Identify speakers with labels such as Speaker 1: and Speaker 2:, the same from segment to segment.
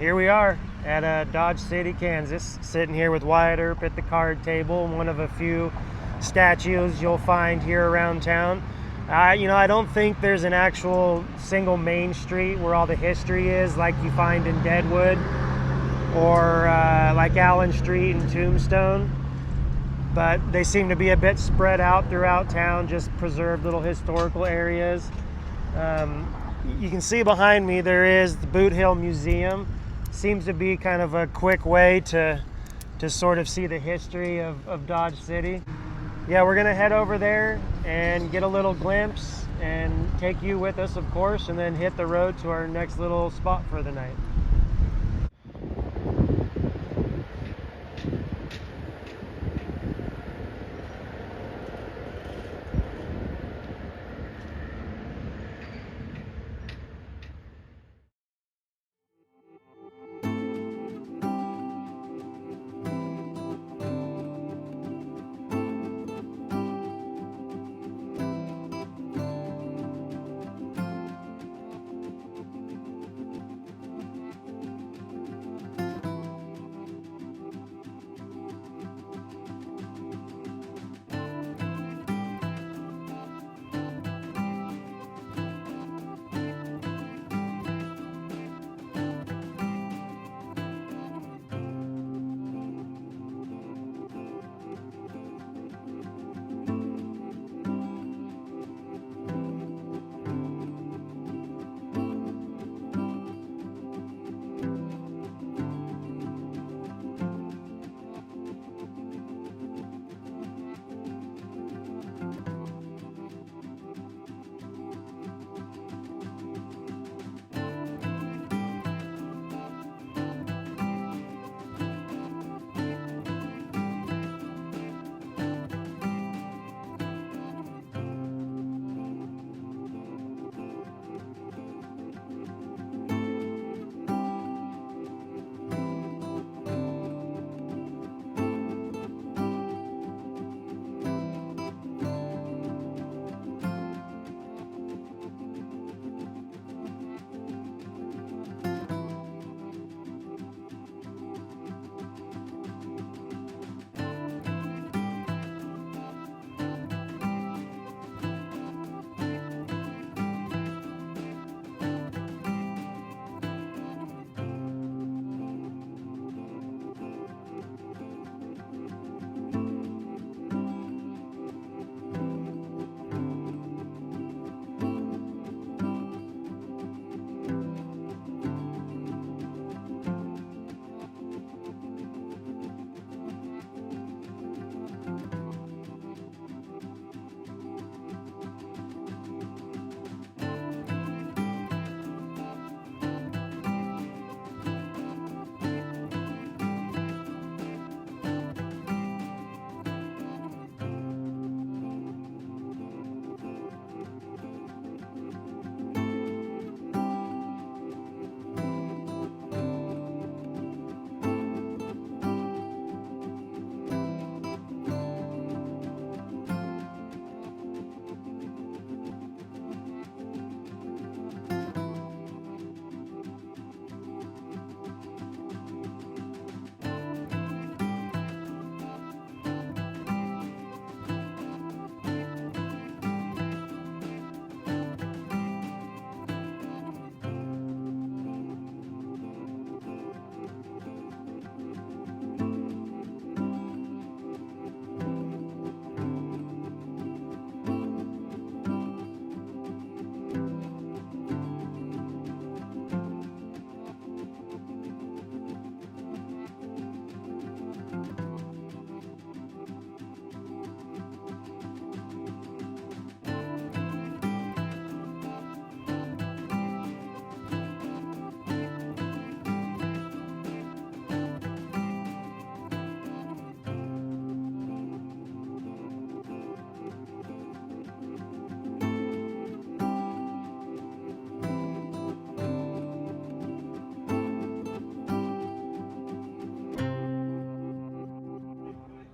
Speaker 1: Here we are at Dodge City, Kansas, sitting here with Wyatt Earp at the card table, one of a few statues you'll find here around town. I don't think there's an actual single main street where all the history is like you find in Deadwood or like Allen Street and Tombstone, but they seem to be a bit spread out throughout town, just preserved little historical areas. You can see behind me there is the Boot Hill Museum. Seems to be kind of a quick way to sort of see the history of Dodge City. Yeah, we're gonna head over there and get a little glimpse and take you with us, of course, and then hit the road to our next little spot for the night.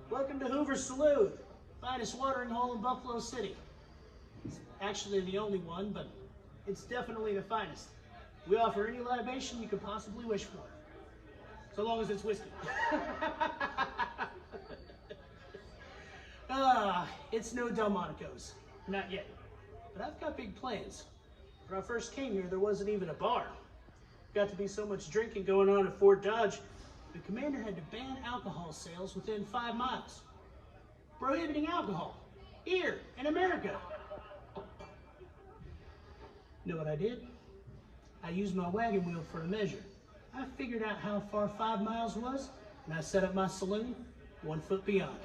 Speaker 2: Welcome to Hoover Saloon, finest watering hole in Buffalo City. It's actually the only one, but it's definitely the finest. We offer any libation you could possibly wish for. so long as it's whiskey. It's no Delmonico's, not yet. But I've got big plans. When I first came here, there wasn't even a bar. Got to be so much drinking going on at Fort Dodge, the commander had to ban alcohol sales within 5 miles. Prohibiting alcohol, here in America. Know what I did? I used my wagon wheel for a measure. I figured out how far 5 miles was, and I set up my saloon 1 foot beyond.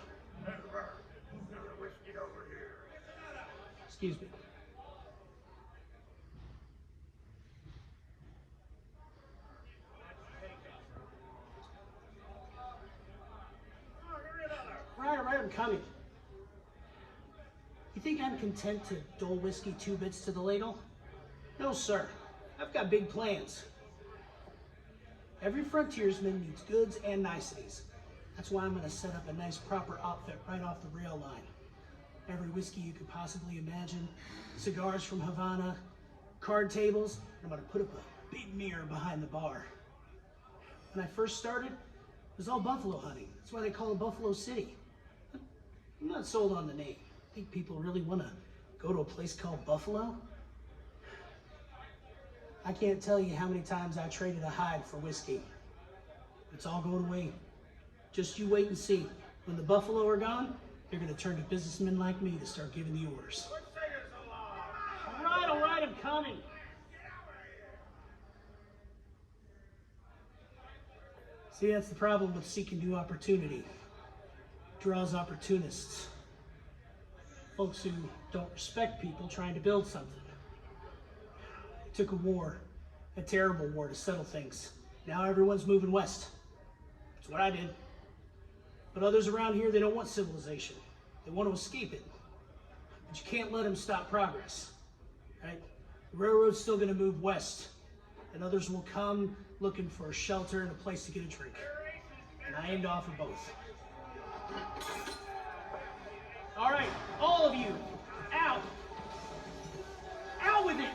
Speaker 2: Excuse me. All right, I'm coming. You think I'm content to dole whiskey 2 bits to the ladle? No, sir. I've got big plans. Every frontiersman needs goods and niceties. That's why I'm going to set up a nice proper outfit right off the rail line. Every whiskey you could possibly imagine, cigars from Havana, card tables, and I'm going to put up a big mirror behind the bar. When I first started, it was all buffalo hunting. That's why they call it Buffalo City. I'm not sold on the name. I think people really want to go to a place called Buffalo. I can't tell you how many times I traded a hide for whiskey. It's all going away. Just you wait and see. When the buffalo are gone, they're going to turn to businessmen like me to start giving the orders. All right, I'm coming. See, that's the problem with seeking new opportunity. It draws opportunists. Folks who don't respect people trying to build something. It took a war, a terrible war, to settle things. Now everyone's moving west. That's what I did. But others around here, they don't want civilization. They want to escape it. But you can't let them stop progress, right? The railroad's still going to move west, and others will come looking for a shelter and a place to get a drink. And I aim to offer both. All right, all of you, out. Out with it.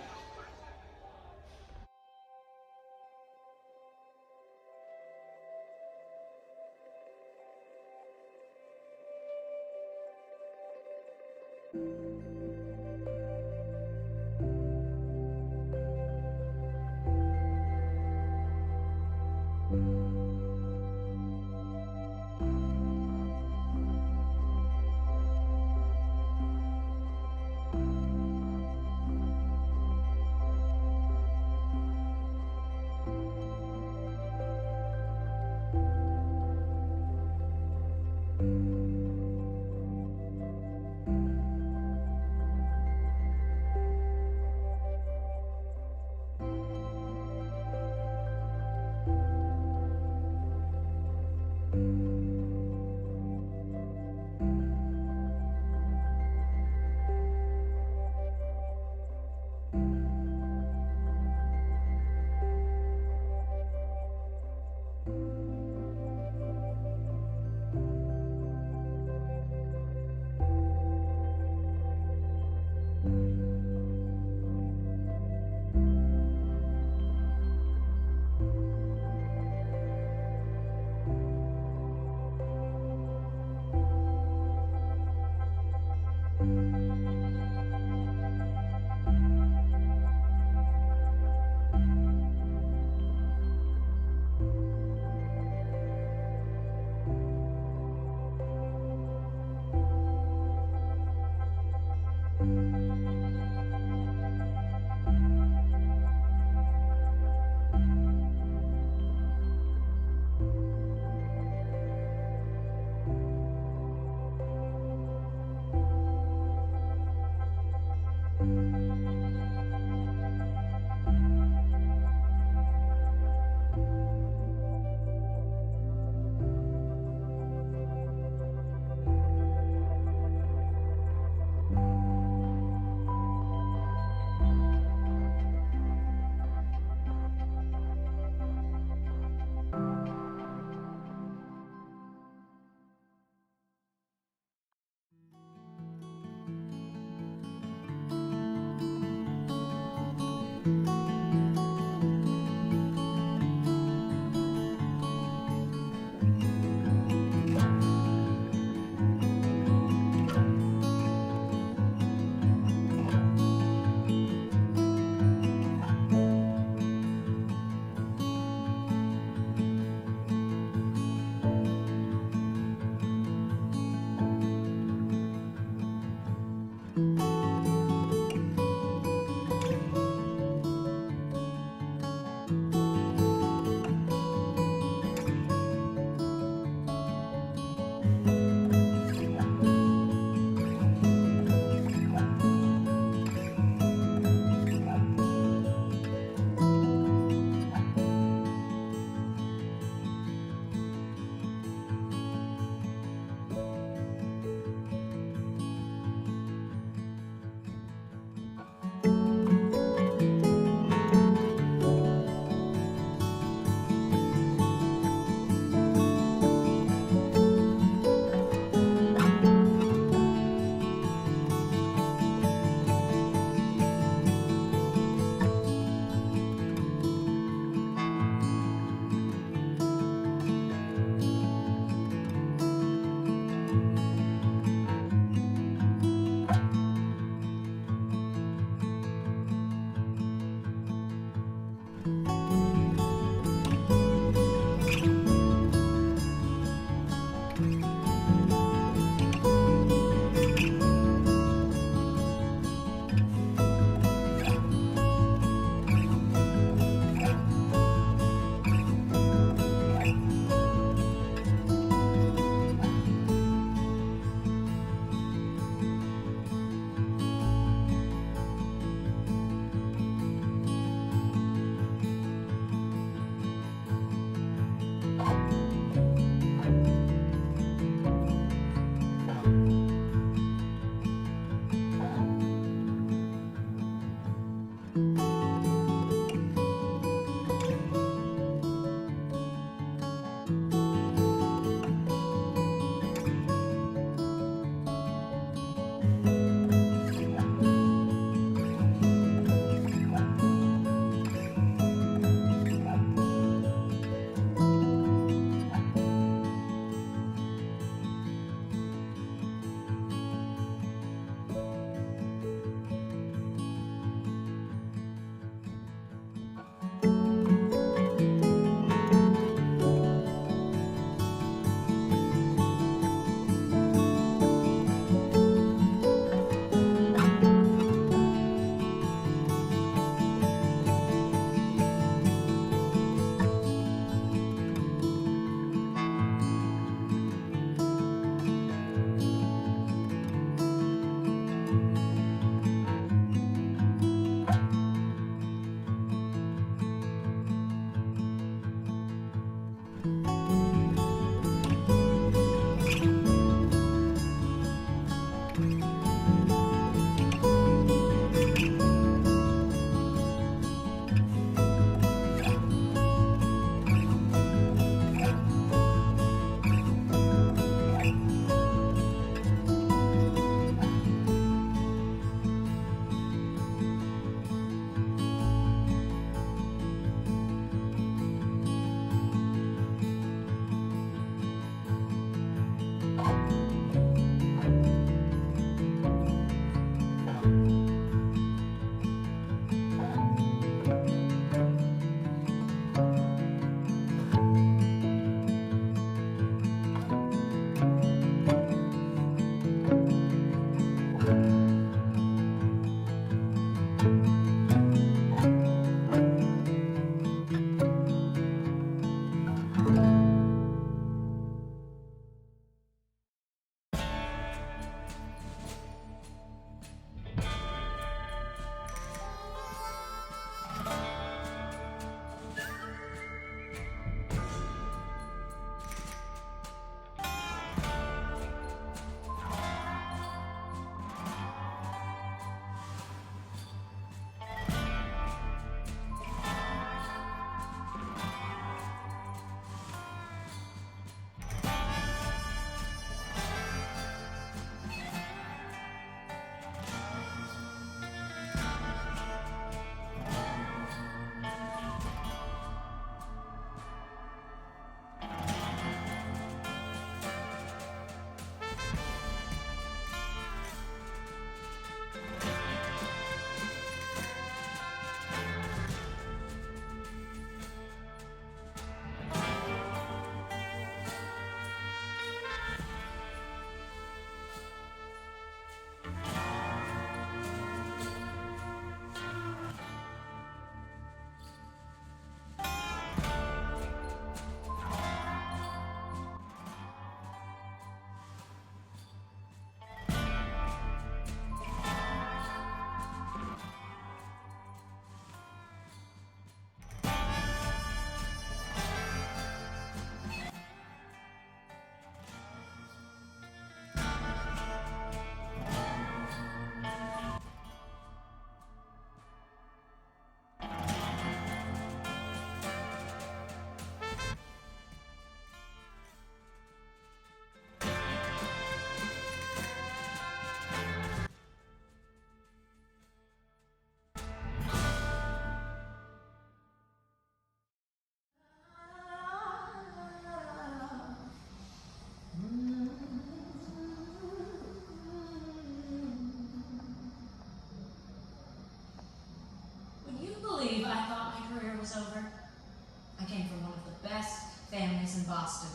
Speaker 3: famous in Boston.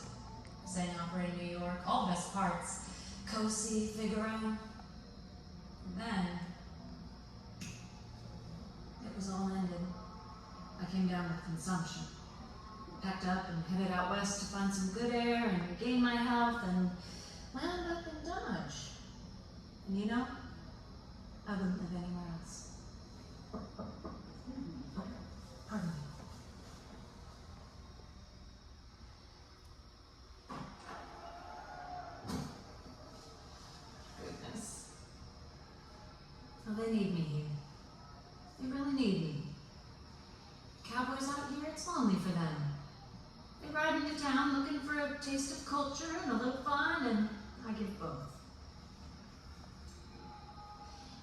Speaker 3: Same opera in New York, all the best parts. Cosi, Figaro. And then, it was all ended. I came down with consumption. Packed up and headed out west to find some good air and regain my health and wound up in Dodge. And you know, I wouldn't live anywhere else. Oh, pardon me. Goodness. Well, they need me here. They really need me. Cowboys out here, it's lonely for them. They ride into town looking for a taste of culture and a little fun, and I give both.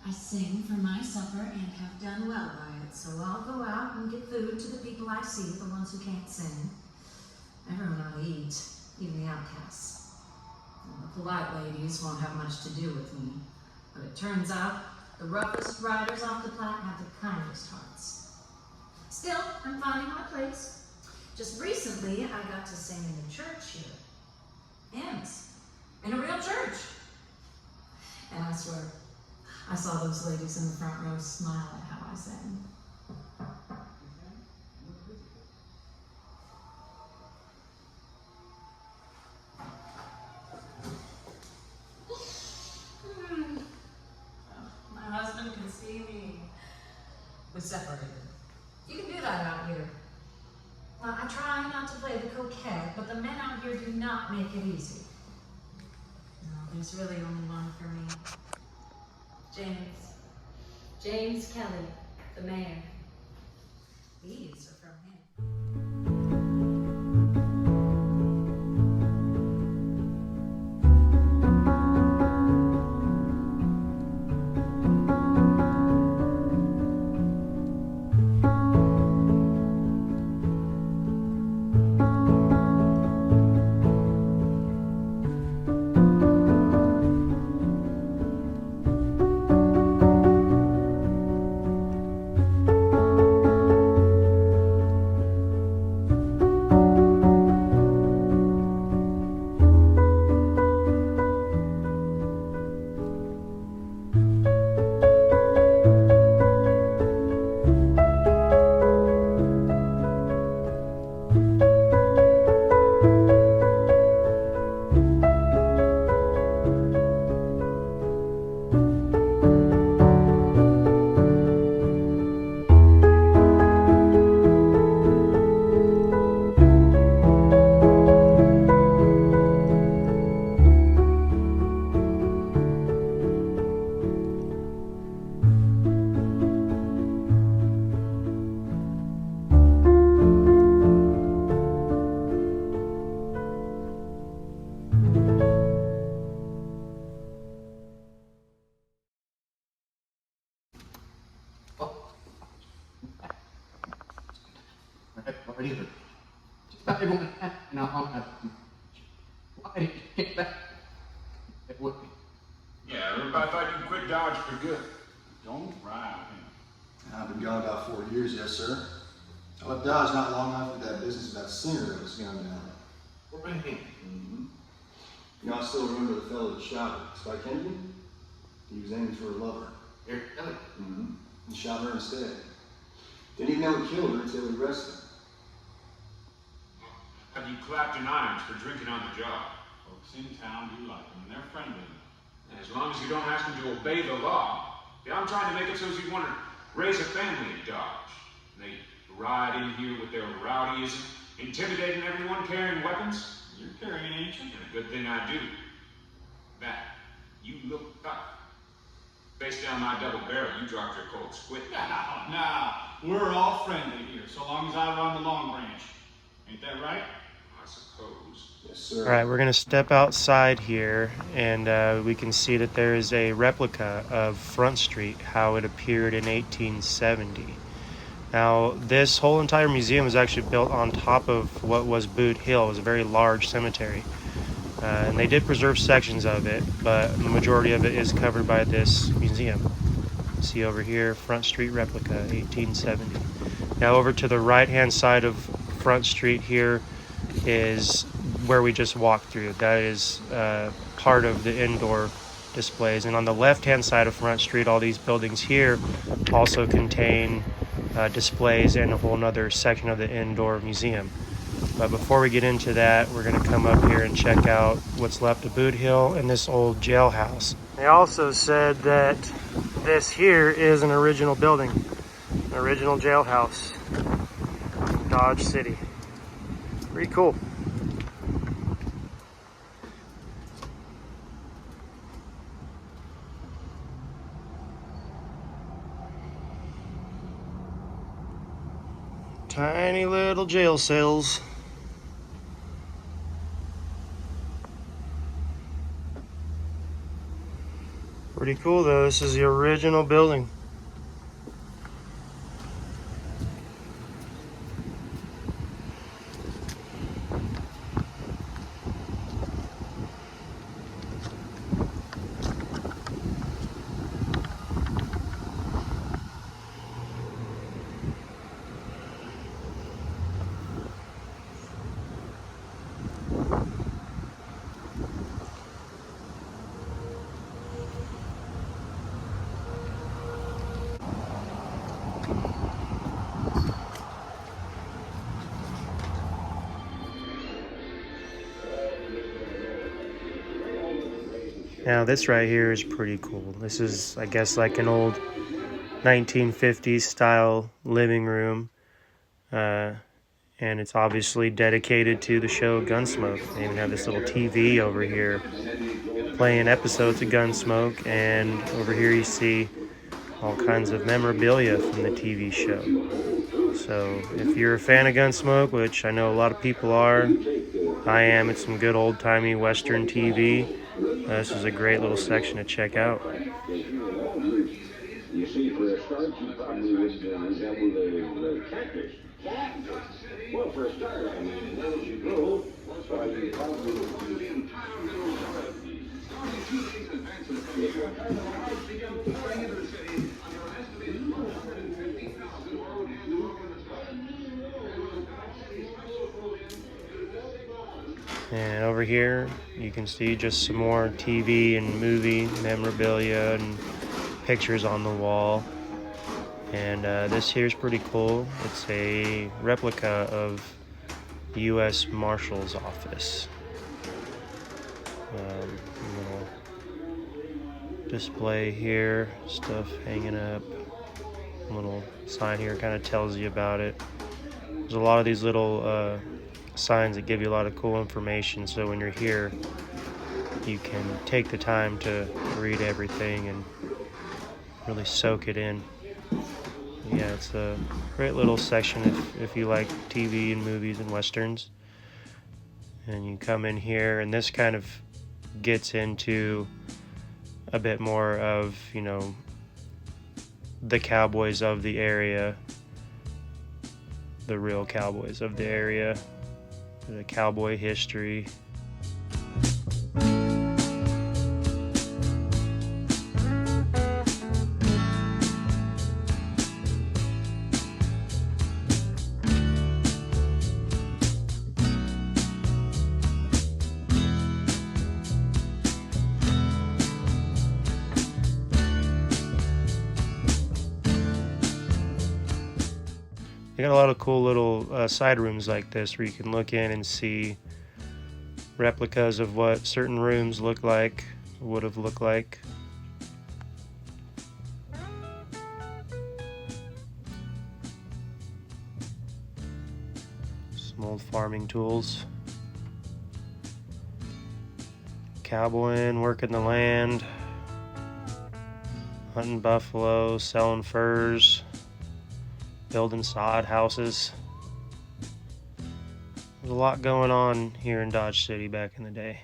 Speaker 3: I sing for my supper and have done well by it, so I'll go out and get food to the people I see, the ones who can't sing. Everyone ought to eat, even the outcasts. And the polite ladies won't have much to do with me, but it turns out the roughest riders off the Platte have the kindest hearts. Still, I'm finding my place. Just recently, I got to sing in the church here. Hymns. In a real church. And I swear, I saw those ladies in the front row smile at how I sang. My husband can see me. We're separated. You can do that out here. Well, I try not to play the coquette, but the men out here do not make it easy. No, there's really only one for me. James Kelly, the mayor. These are from him.
Speaker 4: Either. Just about everyone had, why did you get back? It would be.
Speaker 5: Yeah, everybody thought you quit Dodge for good.
Speaker 6: Don't ride him.
Speaker 7: I've been gone about 4 years, yes, sir. I left Dodge not long after that business about a singer that was young now.
Speaker 4: Workamping.
Speaker 7: You know, I still remember the fellow that shot her. Spike Kennedy? He was aiming for her lover.
Speaker 4: Eric Kelly.
Speaker 7: And shot her instead. Didn't even know he killed her until he arrested him.
Speaker 5: Have you clapped in irons for drinking on the job?
Speaker 6: Folks in town do like them, and they're friendly.
Speaker 5: And as long as you don't ask them to obey the law. See, I'm trying to make it so you want to raise a family in Dodge. And they ride in here with their rowdyism, intimidating everyone, carrying weapons.
Speaker 6: You're carrying, ain't you?
Speaker 5: And a good thing I do. That, you look tough. Face down my double barrel, you dropped your cold squid.
Speaker 6: Nah, we're all friendly here, so long as I run the Long Branch. Ain't that right?
Speaker 5: I suppose.
Speaker 7: Yes, sir.
Speaker 1: All right, we're going to step outside here, and we can see that there is a replica of Front Street, how it appeared in 1870. Now, this whole entire museum was actually built on top of what was Boot Hill. It was a very large cemetery. And they did preserve sections of it, but the majority of it is covered by this museum. See over here, Front Street replica, 1870. Now over to the right-hand side of Front Street here is where we just walked through. That is part of the indoor displays. And on the left-hand side of Front Street, all these buildings here also contain displays and a whole nother section of the indoor museum. But before we get into that, we're going to come up here and check out what's left of Boot Hill and this old jailhouse. They also said that this here is an original building, an original jailhouse in Dodge City. Pretty cool. Tiny little jail cells. Pretty cool though, this is the original building. Now this right here is pretty cool. This is, I guess, like an old 1950s style living room. And it's obviously dedicated to the show Gunsmoke. They even have this little TV over here playing episodes of Gunsmoke, and over here you see all kinds of memorabilia from the TV show. So if you're a fan of Gunsmoke, which I know a lot of people are, I am, it's some good old-timey Western TV. This is a great little section to check out.
Speaker 8: You see, for a start, you probably would resemble a cactus. Well, for a start, I mean, as you grow, you probably would.
Speaker 1: And over here, you can see just some more TV and movie memorabilia and pictures on the wall. And this here's pretty cool. It's a replica of the U.S. Marshal's Office. Little display here, stuff hanging up. Little sign here kind of tells you about it. There's a lot of these little signs that give you a lot of cool information, so when you're here you can take the time to read everything and really soak it in. Yeah, it's a great little section if you like TV and movies and westerns. And you come in here, and this kind of gets into a bit more of, you know, the cowboys of the area, the real cowboys of the area, the cowboy history. They got a lot of cool little side rooms like this where you can look in and see replicas of what certain rooms look like, would have looked like. Some old farming tools. Cowboying, working the land, hunting buffalo, selling furs, building sod houses. There's a lot going on here in Dodge City back in the day.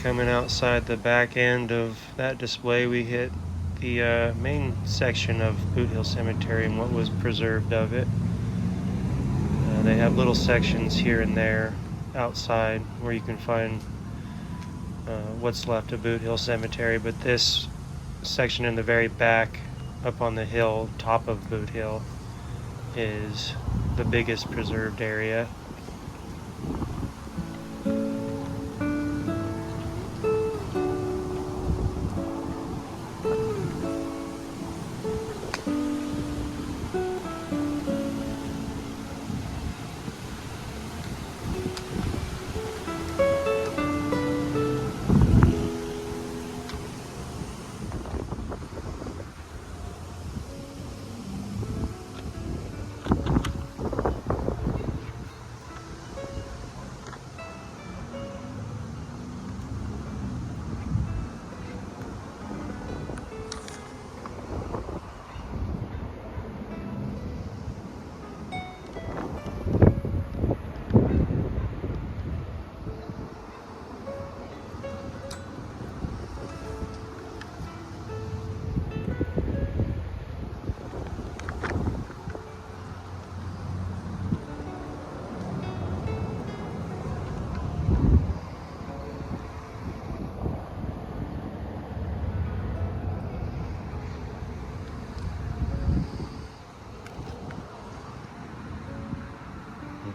Speaker 1: Coming outside the back end of that display, we hit the main section of Boot Hill Cemetery and what was preserved of it. They have little sections here and there outside where you can find what's left of Boot Hill Cemetery, but this section in the very back up on the hill, top of Boot Hill, is the biggest preserved area.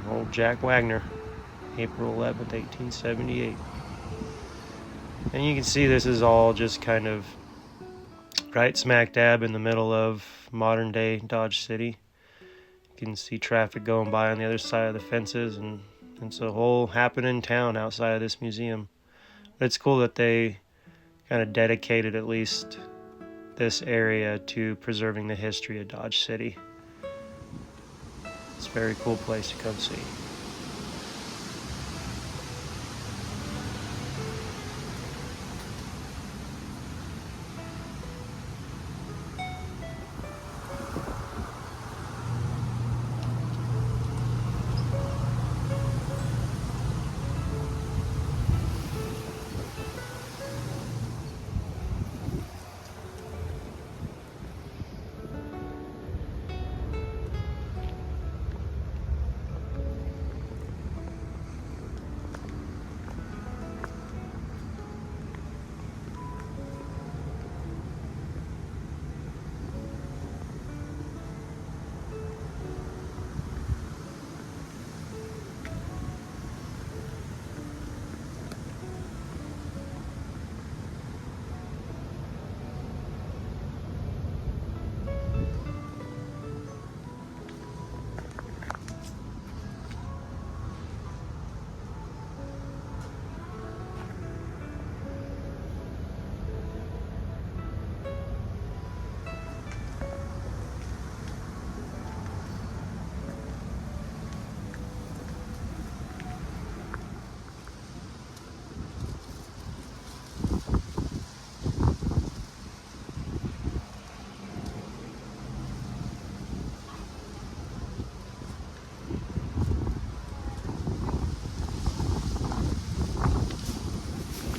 Speaker 1: Old Jack Wagner, April 11th, 1878. And you can see this is all just kind of right smack dab in the middle of modern day Dodge City. You can see traffic going by on the other side of the fences, and it's a whole happening town outside of this museum. But it's cool that they kind of dedicated at least this area to preserving the history of Dodge City. It's a very cool place to come see.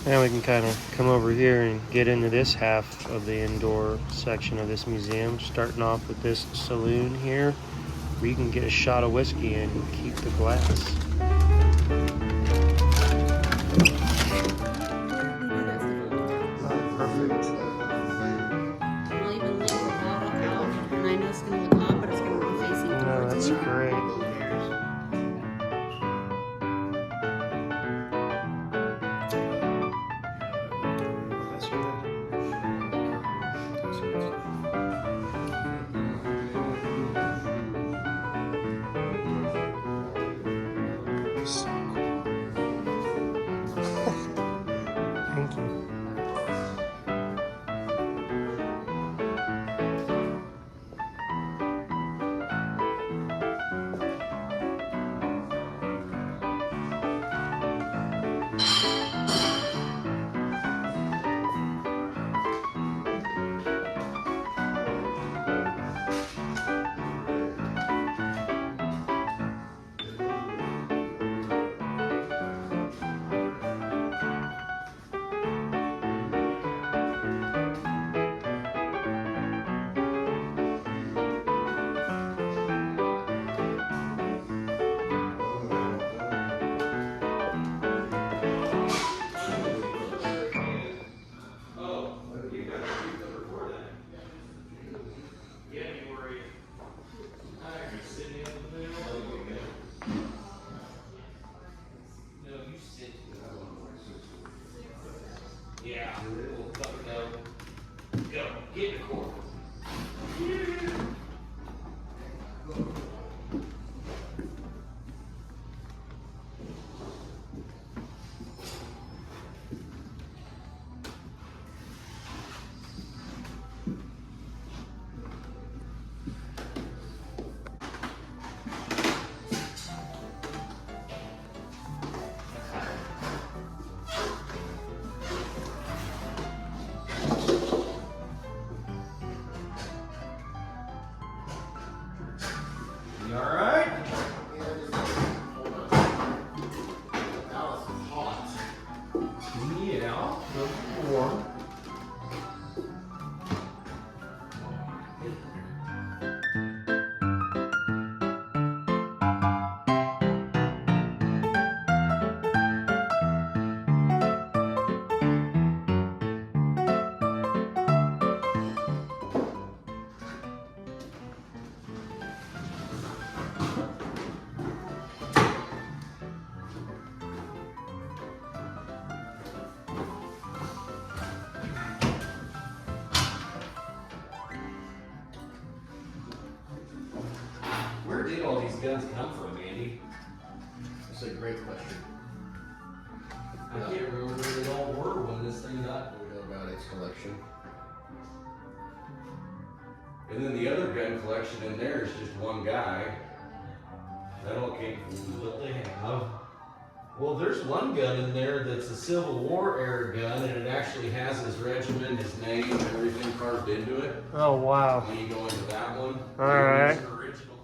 Speaker 1: Now we can kind of come over here and get into this half of the indoor section of this museum, starting off with this saloon here, where you can get a shot of whiskey and keep the glass. Perfect.
Speaker 9: I'll even lay the bottle out, and I know it's going to look odd, but it's going to be facing
Speaker 1: No,
Speaker 9: towards
Speaker 1: that's
Speaker 9: you.
Speaker 1: great.
Speaker 10: Yeah, we'll fucking go. Go, get in the corner. You all right? Yeah, go warm. Where did all these guns come from, Andy?
Speaker 4: That's a great question.
Speaker 10: I can't remember where they all were when this thing got.
Speaker 4: We know about its collection.
Speaker 10: And then the other gun collection in there is just one guy. That all came from what they have. Well, there's one gun in there that's a Civil War era gun, and it actually has his regiment, his name, and everything carved into it.
Speaker 1: Oh, wow.
Speaker 10: When you go into that one,
Speaker 1: All right.
Speaker 10: it's original.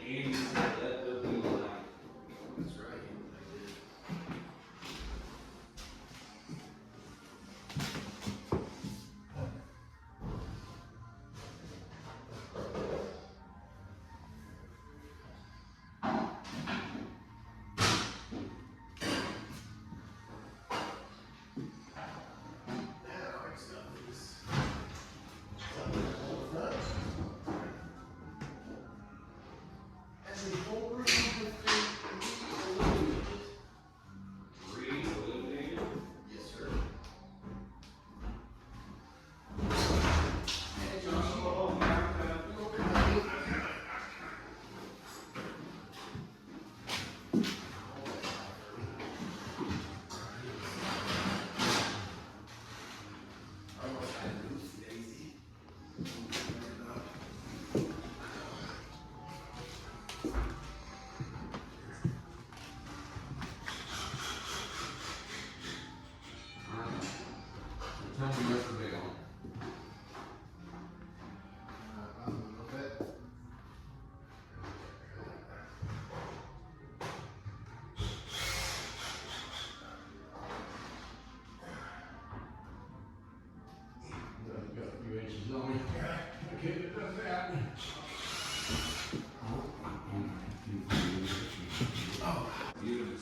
Speaker 10: Andy said that would be like.
Speaker 4: That's right.
Speaker 10: Tell me yesterday on. You inches on me. I couldn't have done that. Beautiful.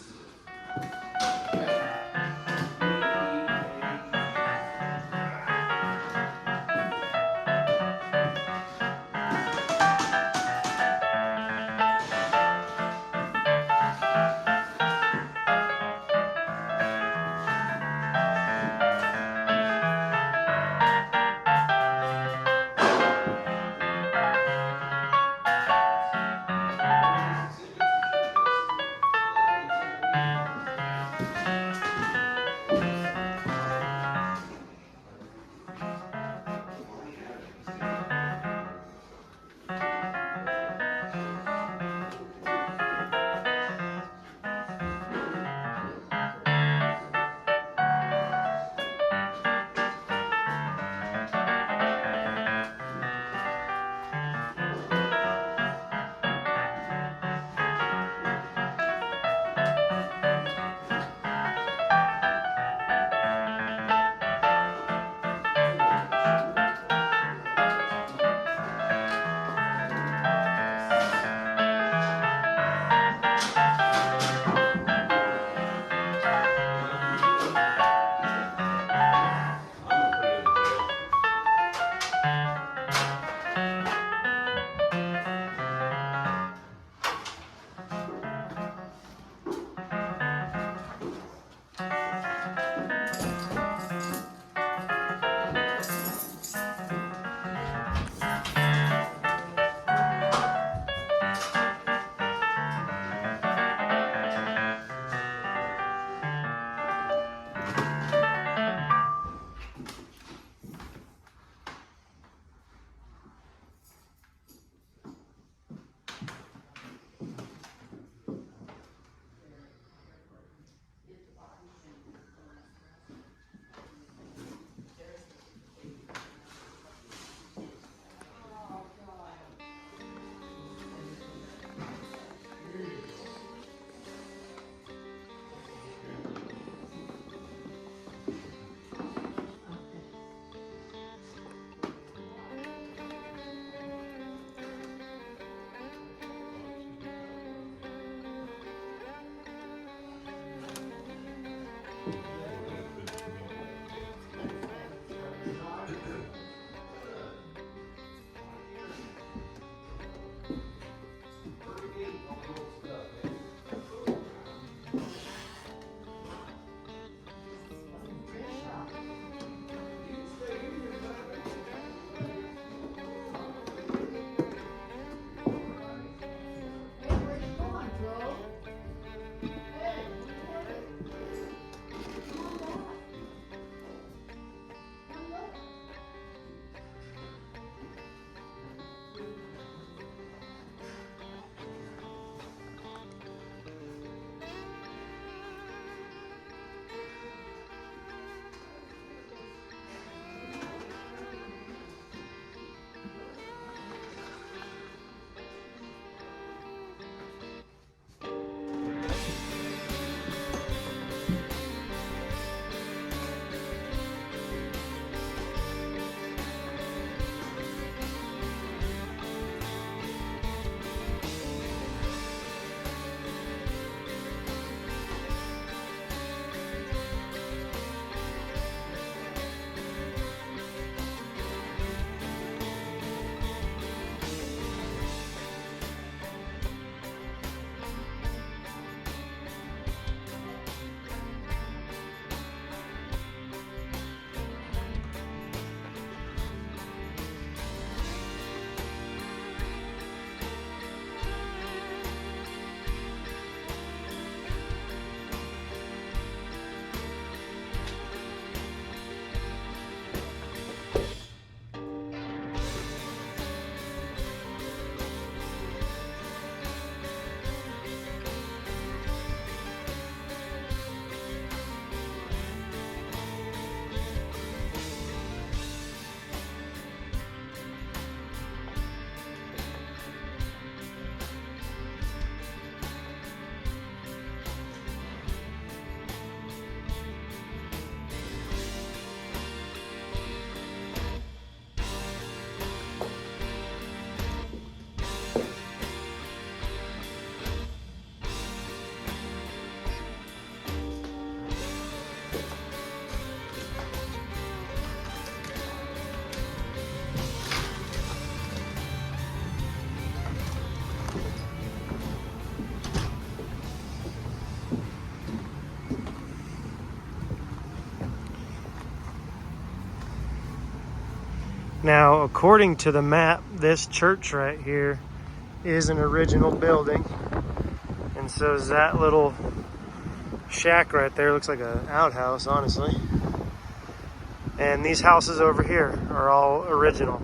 Speaker 1: Now, according to the map, this church right here is an original building. And so is that little shack right there. Looks like an outhouse, honestly. And these houses over here are all original.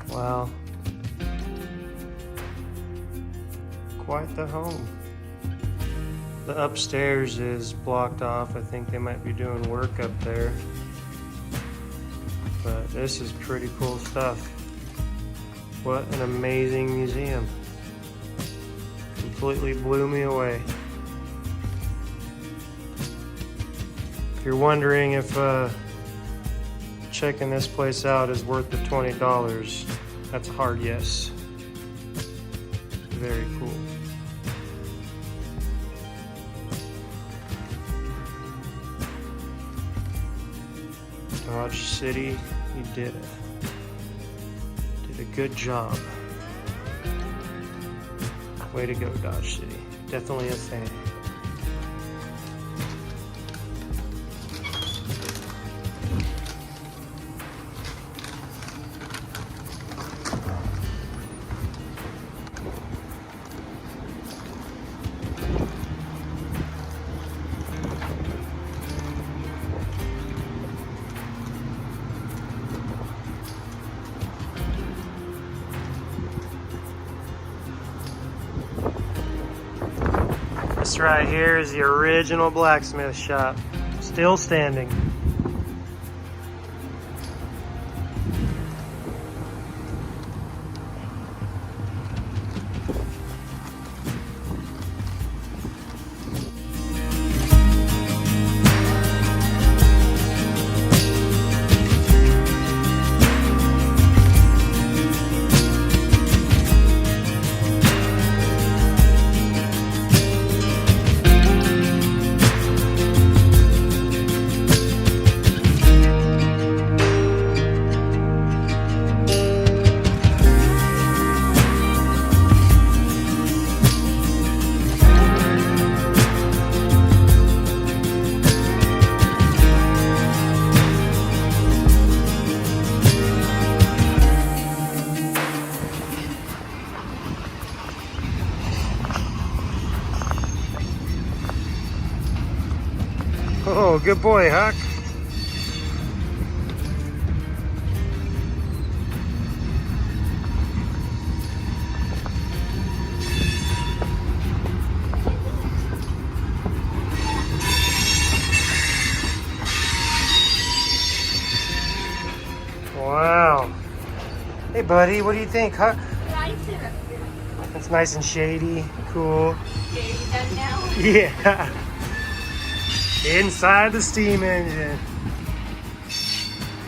Speaker 1: Wow. Quite the home. The upstairs is blocked off. I think they might be doing work up there. But this is pretty cool stuff. What an amazing museum. Completely blew me away. If you're wondering if checking this place out is worth the $20, that's a hard yes. Very cool. Dodge City, you did a good job. Way to go, Dodge City. Definitely a fan. This right here is the original blacksmith shop, still standing. Oh, good boy, Huck. Wow. Hey, buddy, what do you think, Huck? It's nice and shady, cool.
Speaker 9: Okay, you done now?
Speaker 1: Yeah. Inside the steam engine.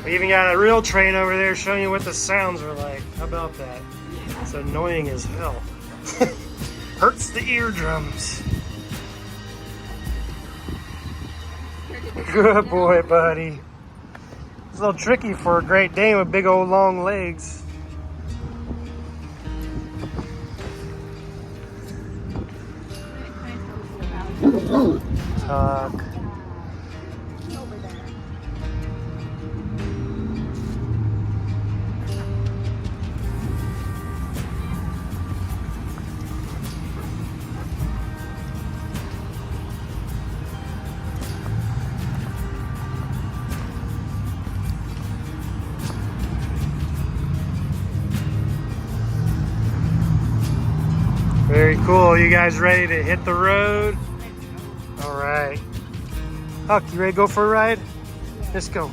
Speaker 1: We even got a real train over there showing you what the sounds are like. How about that? It's annoying as hell. Hurts the eardrums. Good boy, buddy. It's a little tricky for a Great Dane with big old long legs. Huck.
Speaker 9: Over there.
Speaker 1: Very cool. You guys ready to hit the road? All right. Huck, you ready to go for a ride? Let's go.